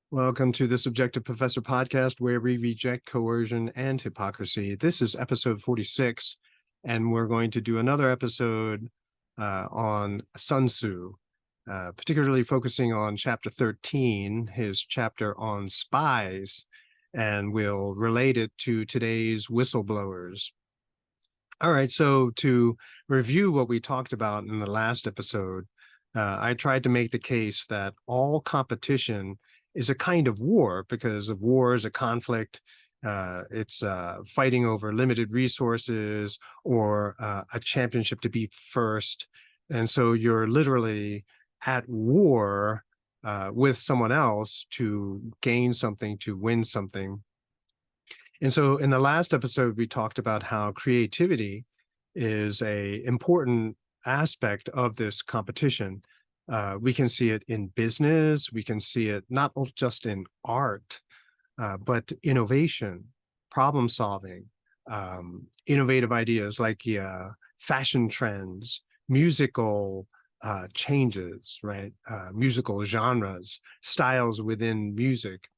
Welcome to the Subjective Professor podcast, where we reject coercion and hypocrisy. This is episode 46, and we're going to do another episode on Sun Tzu, particularly focusing on chapter 13, his chapter on spies, and we'll relate it to today's whistleblowers. All right, so to review what we talked about in the last episode, I tried to make the case that all competition is a kind of war, because of war is a conflict. It's fighting over limited resources or a championship to be first. And so you're literally at war with someone else to gain something, to win something. And so in the last episode, we talked about how creativity is an important aspect of this competition. We can see it in business. We can see it not just in art, but innovation, problem solving, innovative ideas like fashion trends, musical changes, right? Musical genres, styles within music.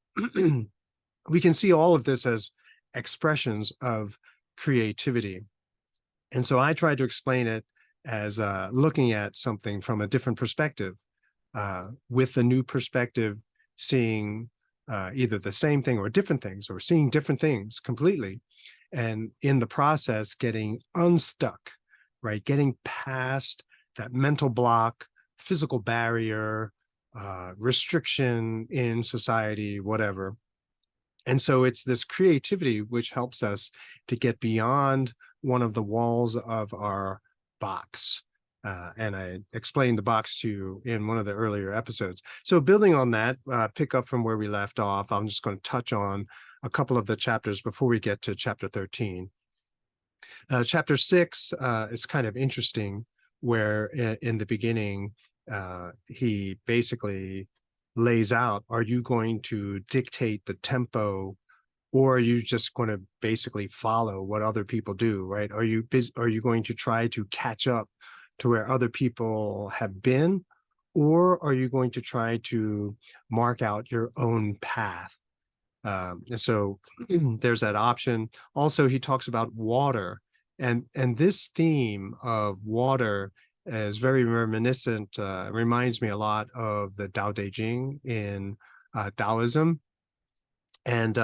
We can see all of this as expressions of creativity. And so I tried to explain it as looking at something from a different perspective, with a new perspective, seeing either the same thing or different things, or seeing different things completely. And in the process, getting unstuck, right? Getting past that mental block, physical barrier, restriction in society, whatever. And so it's this creativity which helps us to get beyond one of the walls of our box. And I explained the box to you in one of the earlier episodes. So building on that, pick up from where we left off, I'm just going to touch on a couple of the chapters before we get to chapter 13. Chapter 6 is kind of interesting, where in the beginning, he basically lays out, are you going to dictate the tempo, or are you just going to basically follow what other people do, right? Are you going to try to catch up to where other people have been, or are you going to try to mark out your own path? And so there's that option. Also, he talks about water, and this theme of water is very reminiscent, reminds me a lot of the Tao Te Ching in Taoism, and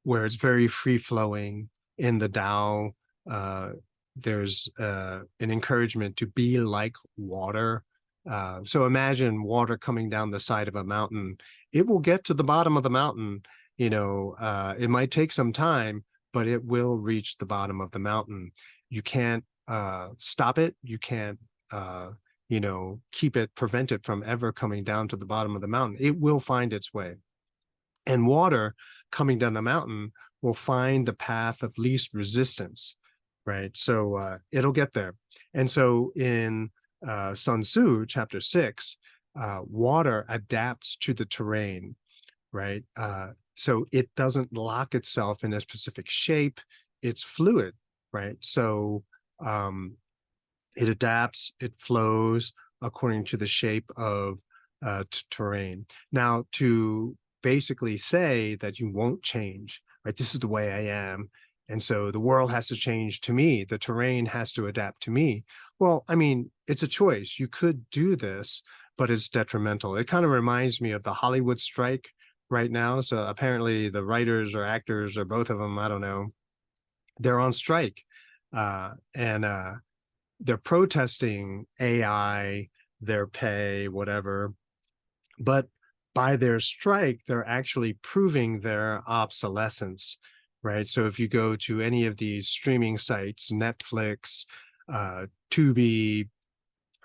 where it's very free flowing in the Tao. There's an encouragement to be like water. So imagine water coming down the side of a mountain. It will get to the bottom of the mountain. It might take some time, but it will reach the bottom of the mountain. You can't stop it. You can't, prevent it from ever coming down to the bottom of the mountain. It will find its way. And water coming down the mountain will find the path of least resistance, right? So it'll get there. And so in Sun Tzu, chapter 6, water adapts to the terrain, right? So it doesn't lock itself in a specific shape. It's fluid, right? So it adapts, it flows according to the shape of terrain. Now, to basically say that you won't change, right? This is the way I am. And so the world has to change to me. The terrain has to adapt to me. Well, I mean, it's a choice. You could do this, but it's detrimental. It kind of reminds me of the Hollywood strike right now. So apparently the writers or actors, or both of them, I don't know, they're on strike. And they're protesting AI, their pay, whatever. But by their strike, they're actually proving their obsolescence, right? So if you go to any of these streaming sites, Netflix, Tubi,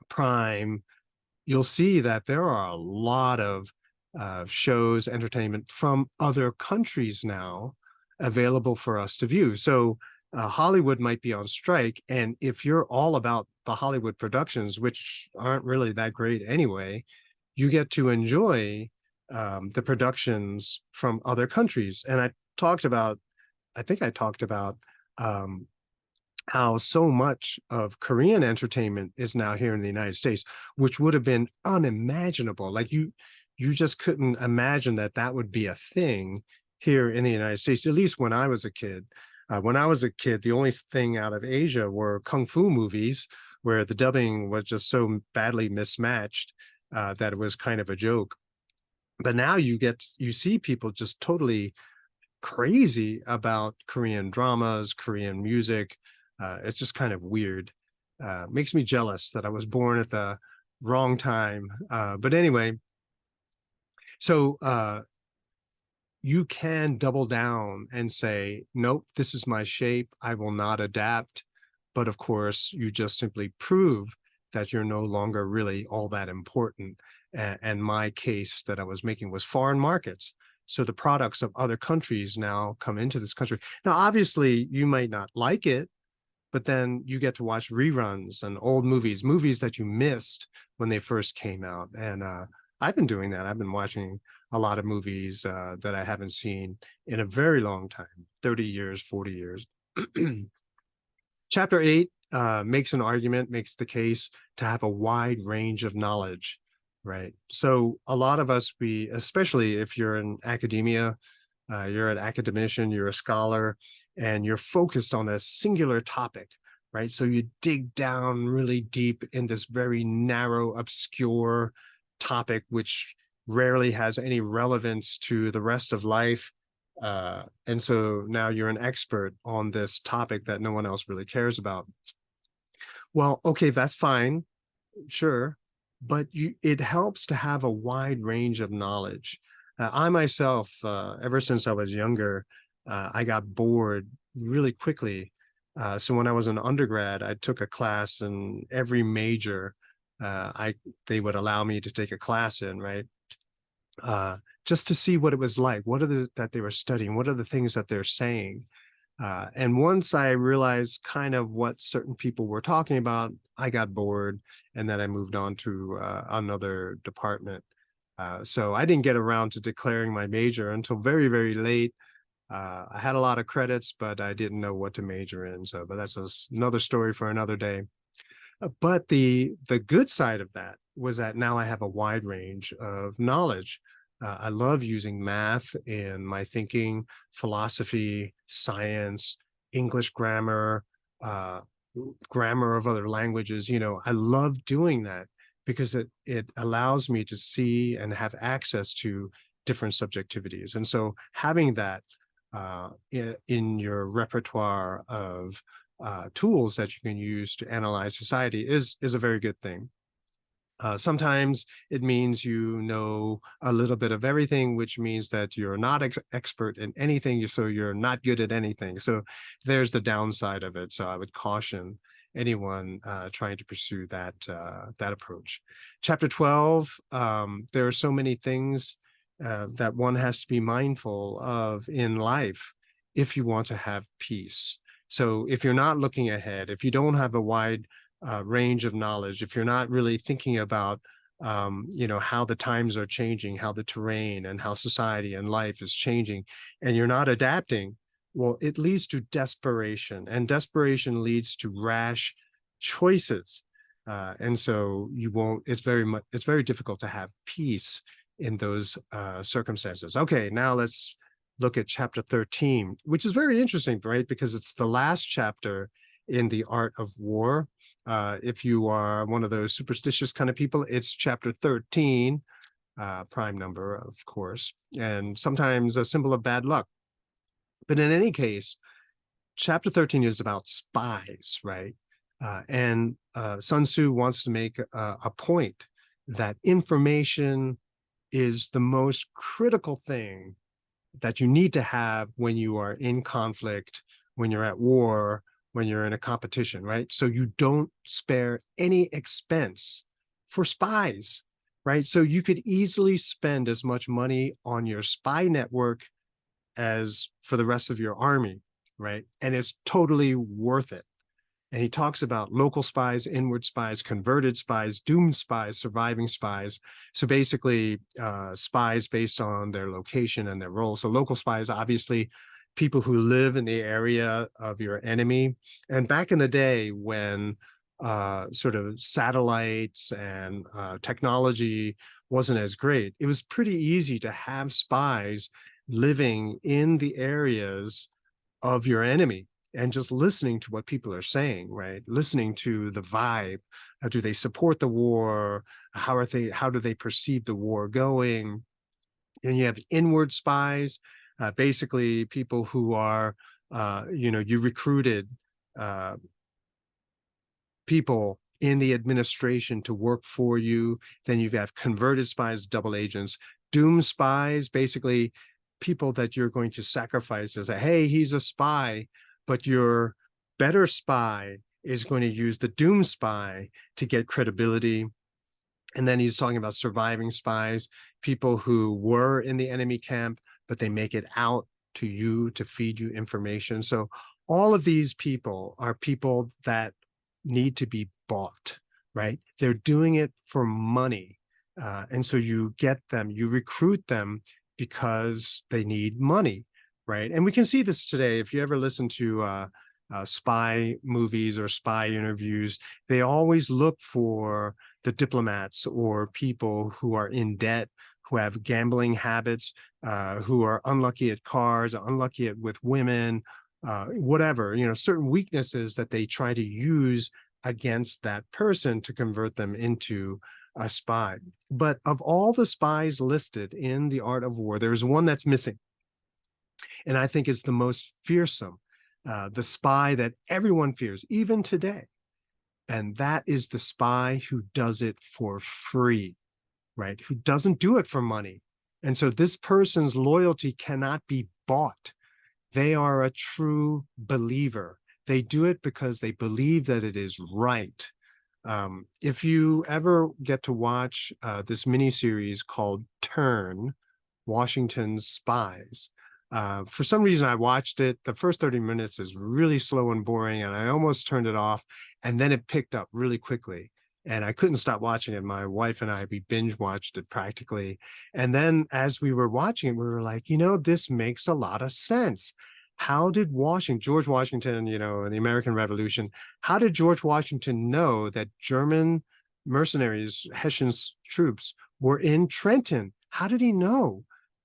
Prime, you'll see that there are a lot of shows, entertainment from other countries now available for us to view. So Hollywood might be on strike, and if you're all about the Hollywood productions, which aren't really that great anyway, you get to enjoy the productions from other countries. And I think I talked about how so much of Korean entertainment is now here in the United States, which would have been unimaginable. Like you just couldn't imagine that that would be a thing here in the United States, at least when I was a kid. When I was a kid, the only thing out of Asia were kung fu movies where the dubbing was just so badly mismatched that it was kind of a joke. But now you see people just totally crazy about Korean dramas, Korean music. It's just kind of weird. Makes me jealous that I was born at the wrong time. But anyway, so you can double down and say, nope, this is my shape. I will not adapt. But of course, you just simply prove that you're no longer really all that important. And my case that I was making was foreign markets. So the products of other countries now come into this country. Now, obviously, you might not like it, but then you get to watch reruns and old movies, movies that you missed when they first came out. And I've been doing that. I've been watching a lot of movies that I haven't seen in a very long time, 30 years, 40 years. Chapter 8 makes an argument, makes the case to have a wide range of knowledge, right? So a lot of us, especially if you're in academia, you're an academician, you're a scholar, and you're focused on a singular topic, right? So you dig down really deep in this very narrow, obscure topic, which rarely has any relevance to the rest of life. And so now you're an expert on this topic that no one else really cares about. Well, okay, that's fine, sure, but it helps to have a wide range of knowledge. I myself, ever since I was younger, I got bored really quickly. So when I was an undergrad, I took a class in every major they would allow me to take a class in, right? Just to see what it was like. What are that they were studying? What are the things that they're saying? And once I realized kind of what certain people were talking about, I got bored, and then I moved on to another department. So I didn't get around to declaring my major until very, very late. I had a lot of credits, but I didn't know what to major in. So, but that's another story for another day. But the good side of that was that now I have a wide range of knowledge. I love using math in my thinking, philosophy, science, English grammar, grammar of other languages. You know, I love doing that because it allows me to see and have access to different subjectivities. And so having that in your repertoire of tools that you can use to analyze society is a very good thing. Sometimes it means you know a little bit of everything, which means that you're not expert in anything, so you're not good at anything. So there's the downside of it. So I would caution anyone trying to pursue that approach. Chapter 12, there are so many things that one has to be mindful of in life if you want to have peace. So if you're not looking ahead, if you don't have a wide range of knowledge, if you're not really thinking about, how the times are changing, how the terrain and how society and life is changing, and you're not adapting, well, it leads to desperation, and desperation leads to rash choices. And so it's very difficult to have peace in those circumstances. Okay, now let's look at chapter 13, which is very interesting, right? Because it's the last chapter in the art of war. If you are one of those superstitious kind of people, it's chapter 13, prime number, of course, and sometimes a symbol of bad luck. But in any case, chapter 13 is about spies, right? And Sun Tzu wants to make a point that information is the most critical thing that you need to have when you are in conflict, when you're at war, when you're in a competition, right? So you don't spare any expense for spies, right? So you could easily spend as much money on your spy network as for the rest of your army, right? And it's totally worth it. And he talks about local spies, inward spies, converted spies, doomed spies, surviving spies. So basically, spies based on their location and their role. So local spies, obviously, people who live in the area of your enemy. And back in the day when sort of satellites and technology wasn't as great. It was pretty easy to have spies living in the areas of your enemy and just listening to what people are saying, right? Listening to the vibe. Do they support the war? How do they perceive the war going? And you have inward spies, basically people who are, you recruited uh, people in the administration to work for you. Then you have converted spies, double agents, doom spies, basically people that you're going to sacrifice as a, hey, he's a spy, but your better spy is going to use the doom spy to get credibility. And then he's talking about surviving spies, people who were in the enemy camp, but they make it out to you to feed you information. So all of these people are people that need to be bought, right? They're doing it for money. And so you get them, you recruit them because they need money, right? And we can see this today. If you ever listen to spy movies or spy interviews, they always look for the diplomats or people who are in debt, who have gambling habits, who are unlucky at cards, unlucky with women, whatever, certain weaknesses that they try to use against that person to convert them into a spy. But of all the spies listed in The Art of War, there's one that's missing. And I think it's the most fearsome, the spy that everyone fears, even today. And that is the spy who does it for free, right? Who doesn't do it for money. And so this person's loyalty cannot be bought. They are a true believer. They do it because they believe that it is right. If you ever get to watch this miniseries called Turn, Washington's Spies, for some reason I watched it. The first 30 minutes is really slow and boring, and I almost turned it off, and then it picked up really quickly. And I couldn't stop watching it. My wife and I, we binge watched it practically. And then as we were watching it, we were like, this makes a lot of sense. How did George Washington, in the American Revolution, how did George Washington know that German mercenaries, Hessian's troops, were in Trenton? How did he know?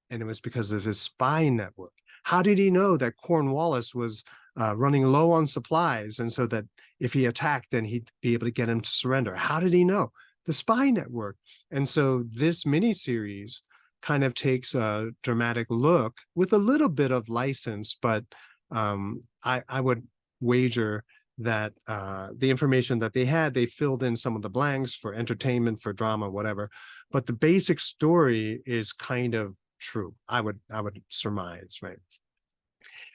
And it was because of his spy network. How did he know that Cornwallis was running low on supplies, and so that if he attacked, then he'd be able to get him to surrender? How did he know? The spy network. And so this miniseries kind of takes a dramatic look with a little bit of license, but I would wager that the information that they filled in some of the blanks for entertainment, for drama, whatever. But the basic story is kind of true. I would surmise, right?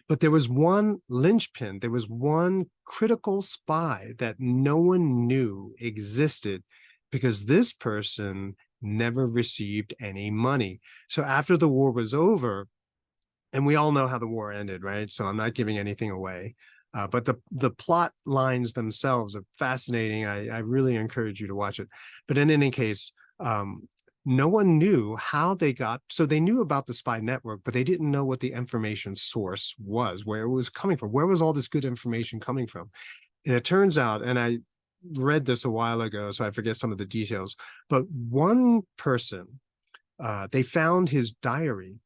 But there was one linchpin, there was one critical spy that no one knew existed, because this person never received any money. So after the war was over, and we all know how the war ended, right? So I'm not giving anything away. But the plot lines themselves are fascinating. I really encourage you to watch it. But in any case, no one knew how they got, so they knew about the spy network, but they didn't know what the information source was, where it was coming from. Where was all this good information coming from? And it turns out, and I read this a while ago, so I forget some of the details, but one person, they found his diary,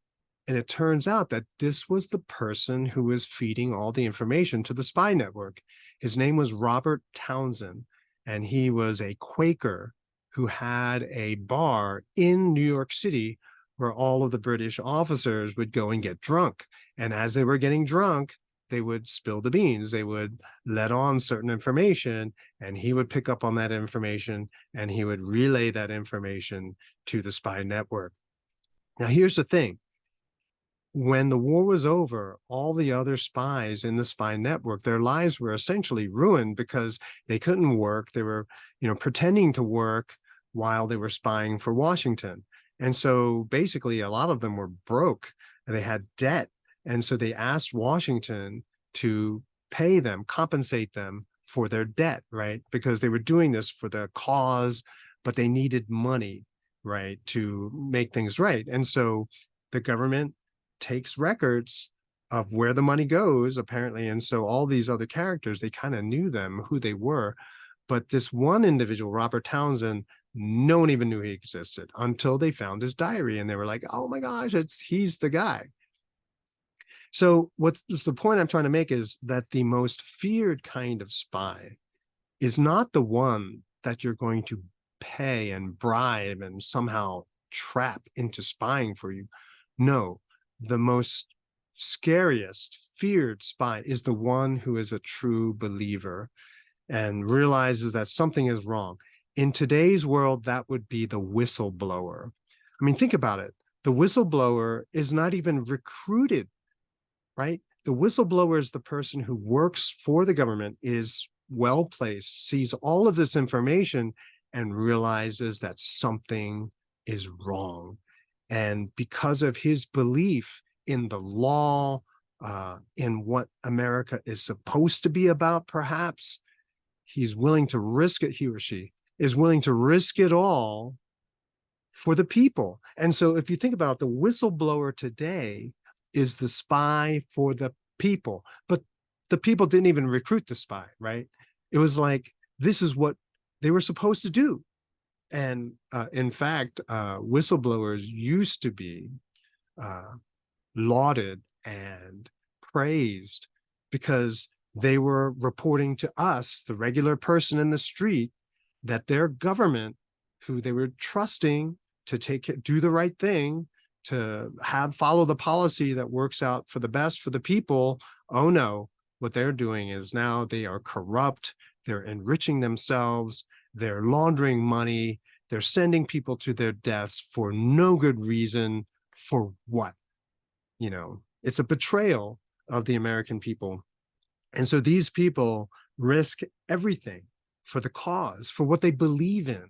and it turns out that this was the person who was feeding all the information to the spy network. His name was Robert Townsend, and he was a Quaker who had a bar in New York City where all of the British officers would go and get drunk. And as they were getting drunk, they would spill the beans. They would let on certain information, and he would pick up on that information, and he would relay that information to the spy network. Now, here's the thing. When the war was over, all the other spies in the spy network, their lives were essentially ruined because they couldn't work. They were, pretending to work while they were spying for Washington. And so basically a lot of them were broke and they had debt. And so they asked Washington to pay them, compensate them for their debt, right? Because they were doing this for the cause, but they needed money, right, to make things right. And so the government takes records of where the money goes, apparently. And so all these other characters, they kind of knew them, who they were. But this one individual, Robert Townsend, No one even knew he existed until they found his diary, and they were like, oh my gosh, he's the guy. So what's the point I'm trying to make is that the most feared kind of spy is not the one that you're going to pay and bribe and somehow trap into spying for you. No, the most scariest, feared spy is the one who is a true believer and realizes that something is wrong. In today's world, that would be the whistleblower. I mean, think about it. The whistleblower is not even recruited, right? The whistleblower is the person who works for the government, is well placed, sees all of this information, and realizes that something is wrong. And because of his belief in the law, in what America is supposed to be about, perhaps, he's willing to risk it, he or she is willing to risk it all for the people. And so if you think about the whistleblower today is the spy for the people, but the people didn't even recruit the spy, right? It was like, this is what they were supposed to do. And in fact, whistleblowers used to be lauded and praised because they were reporting to us, the regular person in the street, that their government, who they were trusting to do the right thing, to follow the policy that works out for the best for the people. Oh no, what they're doing is now they are corrupt, they're enriching themselves, they're laundering money, they're sending people to their deaths for no good reason. For what? It's a betrayal of the American people. And so these people risk everything for the cause, for what they believe in,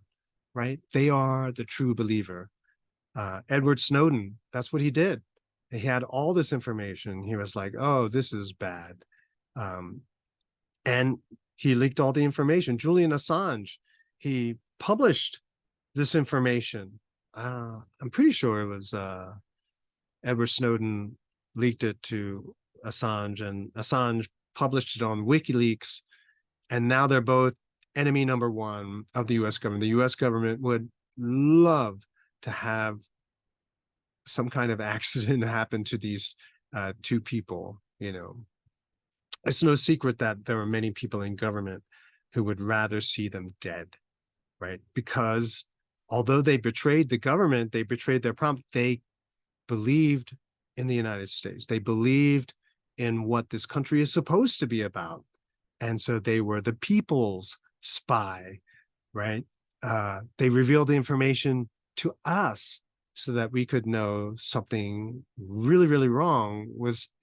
right? They are the true believer. Edward Snowden, that's what he did. He had all this information. He was like, oh, this is bad. And he leaked all the information. Julian Assange, he published this information. I'm pretty sure it was Edward Snowden leaked it to Assange, and Assange published it on WikiLeaks. And now they're both enemy number one of the US government. The US government would love to have some kind of accident happen to these two people. It's no secret that there are many people in government who would rather see them dead, right? Because although they betrayed the government, they betrayed their promise, they believed in the United States. They believed in what this country is supposed to be about. And so they were the people's spy, right? They revealed the information to us so that we could know something really, really wrong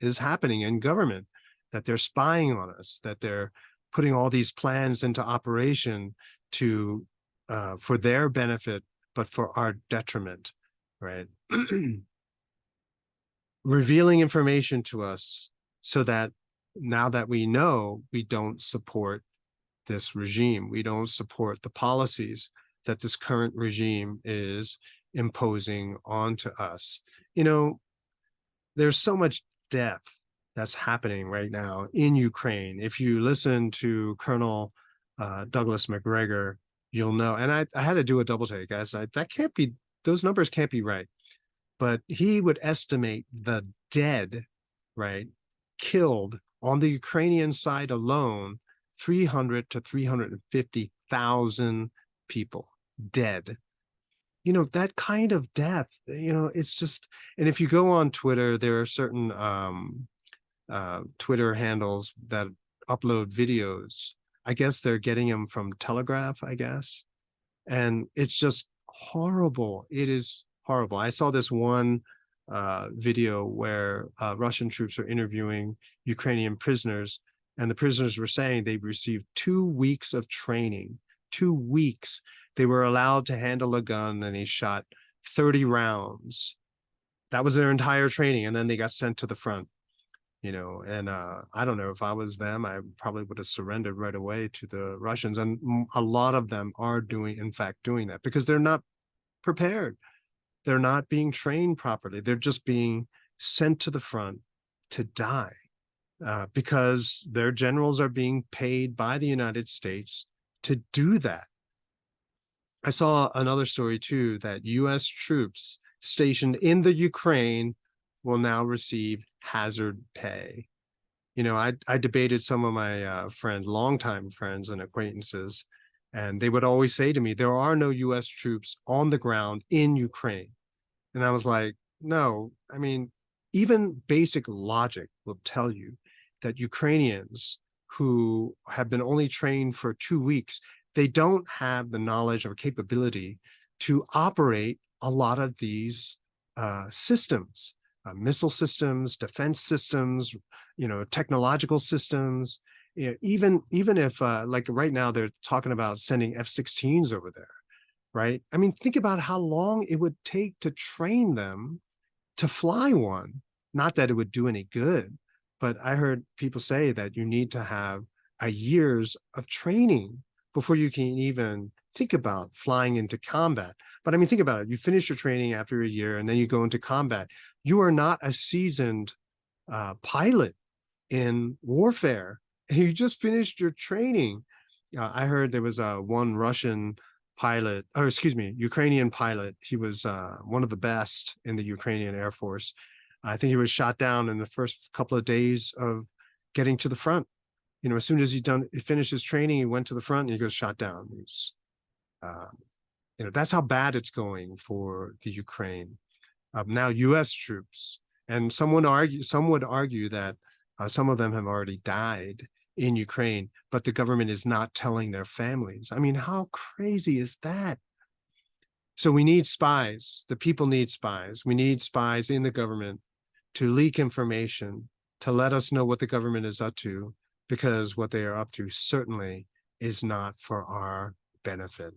is happening in government, that they're spying on us, that they're putting all these plans into operation to for their benefit, but for our detriment, right? Revealing information to us so that now that we know, we don't support this regime. We don't support the policies that this current regime is imposing onto us. There's so much death that's happening right now in Ukraine. If you listen to Colonel Douglas McGregor, you'll know. And I had to do a double take, guys. Those numbers can't be right. But he would estimate the dead, right, killed on the Ukrainian side alone, 300 to 350,000 people dead. That kind of death, it's just, and if you go on Twitter, there are certain Twitter handles that upload videos. I guess they're getting them from Telegraph, I guess. And it's just horrible. It is horrible. I saw this one video where Russian troops were interviewing Ukrainian prisoners, and the prisoners were saying they've received 2 weeks of training. 2 weeks. They were allowed to handle a gun, and he shot 30 rounds. That was their entire training, and then they got sent to the front. And I don't know, if I was them, I probably would have surrendered right away to the Russians. And a lot of them are in fact doing that because they're not prepared. They're not being trained properly. They're just being sent to the front to die because their generals are being paid by the United States to do that. I saw another story too, that US troops stationed in the Ukraine will now receive hazard pay. I debated some of my friends, longtime friends and acquaintances, and they would always say to me, there are no US troops on the ground in Ukraine. And I was like, no, I mean, even basic logic will tell you that Ukrainians who have been only trained for 2 weeks, they don't have the knowledge or capability to operate a lot of these systems, missile systems, defense systems, technological systems. Even if like right now they're talking about sending F-16s over there, right? I mean, think about how long it would take to train them to fly one. Not that it would do any good, but I heard people say that you need to have a years of training before you can even think about flying into combat. But I mean, think about it. You finish your training after a year and then you go into combat. You are not a seasoned pilot in warfare. You just finished your training. I heard there was one Russian pilot, or excuse me, Ukrainian pilot. He was one of the best in the Ukrainian Air Force. I think he was shot down in the first couple of days of getting to the front. As soon as he finished his training, he went to the front and he goes shot down. He's, that's how bad it's going for the Ukraine. Now, U.S. troops, and some would argue that some of them have already died in Ukraine, but the government is not telling their families. I mean, how crazy is that? So we need spies. The people need spies. We need spies in the government to leak information, to let us know what the government is up to, because what they are up to certainly is not for our benefit.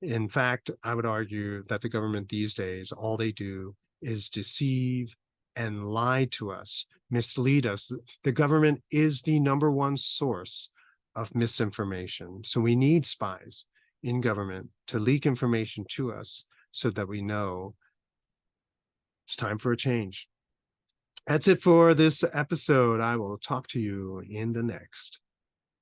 In fact, I would argue that the government these days, all they do is deceive and lie to us, mislead us. The government is the number one source of misinformation. So we need spies in government to leak information to us so that we know it's time for a change. That's it for this episode. I will talk to you in the next.